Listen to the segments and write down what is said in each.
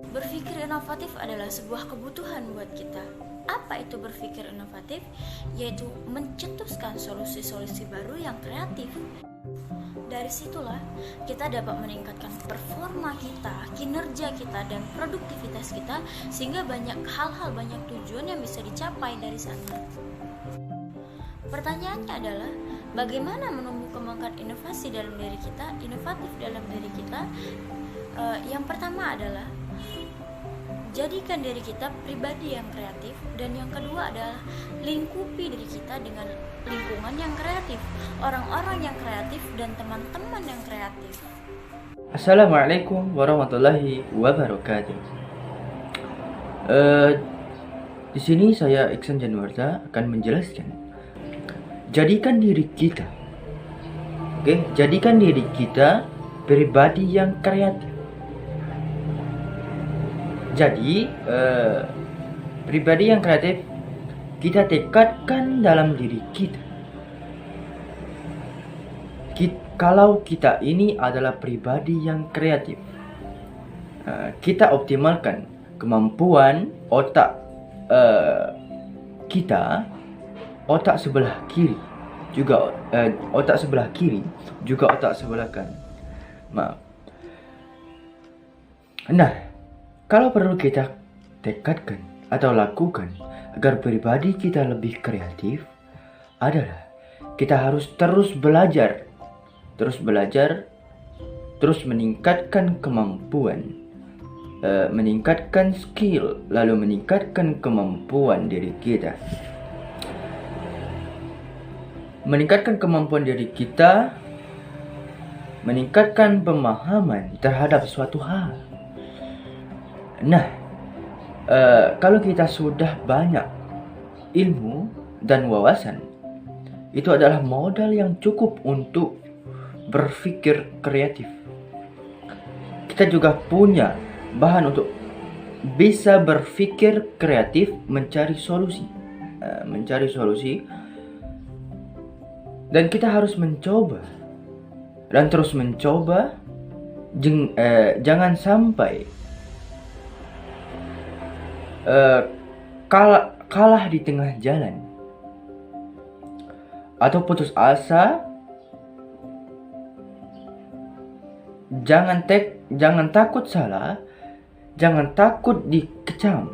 Berpikir inovatif adalah sebuah kebutuhan buat kita. Apa itu berpikir inovatif? Yaitu mencetuskan solusi-solusi baru yang kreatif. Dari situlah kita dapat meningkatkan performa kita, kinerja kita, dan produktivitas kita, sehingga banyak hal-hal, banyak tujuan yang bisa dicapai dari sana. Pertanyaannya adalah, bagaimana menumbuh kembangkan inovasi dalam diri kita, inovatif dalam diri kita? Yang pertama adalah jadikan diri kita pribadi yang kreatif, dan yang kedua adalah lingkupi diri kita dengan lingkungan yang kreatif, orang-orang yang kreatif, dan teman-teman yang kreatif. Assalamualaikum warahmatullahi wabarakatuh. Di sini saya Iksan Januarta akan menjelaskan. Jadikan diri kita, jadikan diri kita pribadi yang kreatif. Jadi, pribadi yang kreatif kita tekadkan dalam diri kita. Kalau kita ini adalah pribadi yang kreatif, kita optimalkan kemampuan otak kita, otak sebelah kiri juga otak sebelah kiri juga otak sebelah kanan. Nah, kalau perlu kita tekadkan atau lakukan agar pribadi kita lebih kreatif adalah kita harus terus belajar, terus meningkatkan kemampuan, meningkatkan skill, lalu meningkatkan kemampuan diri kita. Meningkatkan kemampuan diri kita, meningkatkan pemahaman terhadap suatu hal. Nah, kalau kita sudah banyak ilmu dan wawasan, itu adalah modal yang cukup untuk berpikir kreatif. Kita juga punya bahan untuk bisa berpikir kreatif, mencari solusi, dan kita harus mencoba dan terus mencoba. Jangan sampai kalah di tengah jalan atau putus asa. Jangan takut salah, jangan takut dikecam.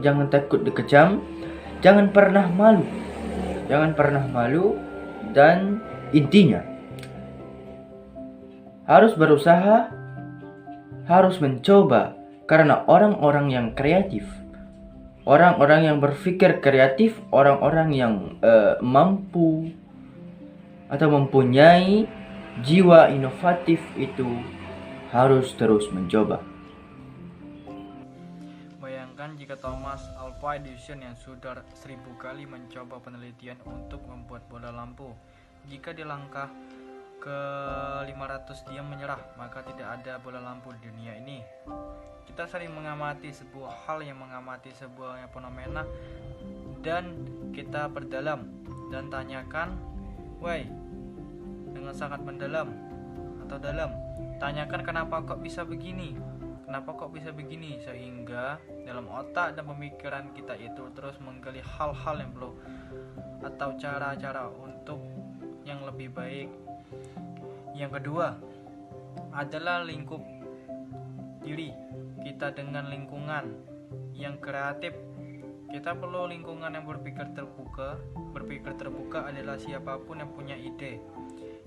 Jangan takut dikecam, jangan pernah malu, dan intinya harus berusaha, harus mencoba. Karena orang-orang yang kreatif, orang-orang yang berpikir kreatif, orang-orang yang mampu atau mempunyai jiwa inovatif itu harus terus mencoba. Bayangkan jika Thomas Alva Edison yang sudah 1000 kali mencoba penelitian untuk membuat bola lampu, jika di langkah ke 500 dia menyerah, maka tidak ada bola lampu di dunia ini. Kita sering mengamati sebuah hal, yang mengamati sebuah fenomena, dan kita perdalam dan tanyakan, dengan sangat mendalam atau dalam, tanyakan kenapa kok bisa begini, sehingga dalam otak dan pemikiran kita itu terus menggali hal-hal yang perlu atau cara-cara untuk yang lebih baik. Yang kedua adalah lingkup diri kita dengan lingkungan yang kreatif. Kita perlu lingkungan yang berpikir terbuka. Berpikir terbuka adalah siapapun yang punya ide,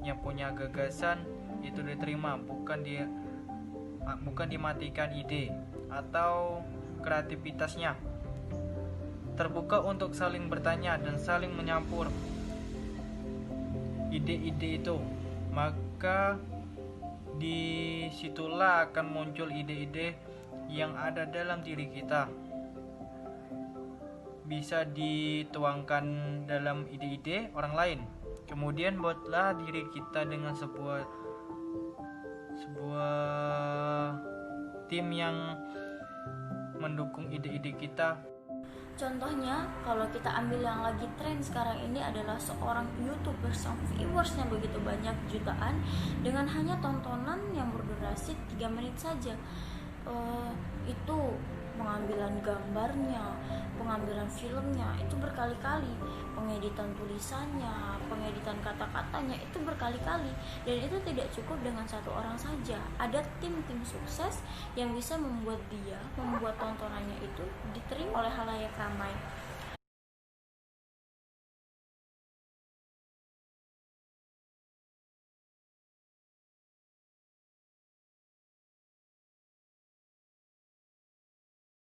yang punya gagasan, itu diterima, bukan dimatikan ide atau kreativitasnya. Terbuka untuk saling bertanya dan saling menyampur ide-ide itu, maka disitulah akan muncul ide-ide yang ada dalam diri kita, bisa dituangkan dalam ide-ide orang lain. Kemudian buatlah diri kita dengan sebuah tim yang mendukung ide-ide kita. Contohnya, kalau kita ambil yang lagi tren sekarang ini adalah seorang YouTuber yang viewersnya begitu banyak, jutaan, dengan hanya tontonan yang berdurasi 3 menit saja. itu pengambilan gambarnya, pengambilan filmnya itu berkali-kali, pengeditan tulisannya, pengeditan kata-katanya itu berkali-kali, dan itu tidak cukup dengan satu orang saja. Ada tim-tim sukses yang bisa membuat tontonannya itu diterima oleh halayak ramai.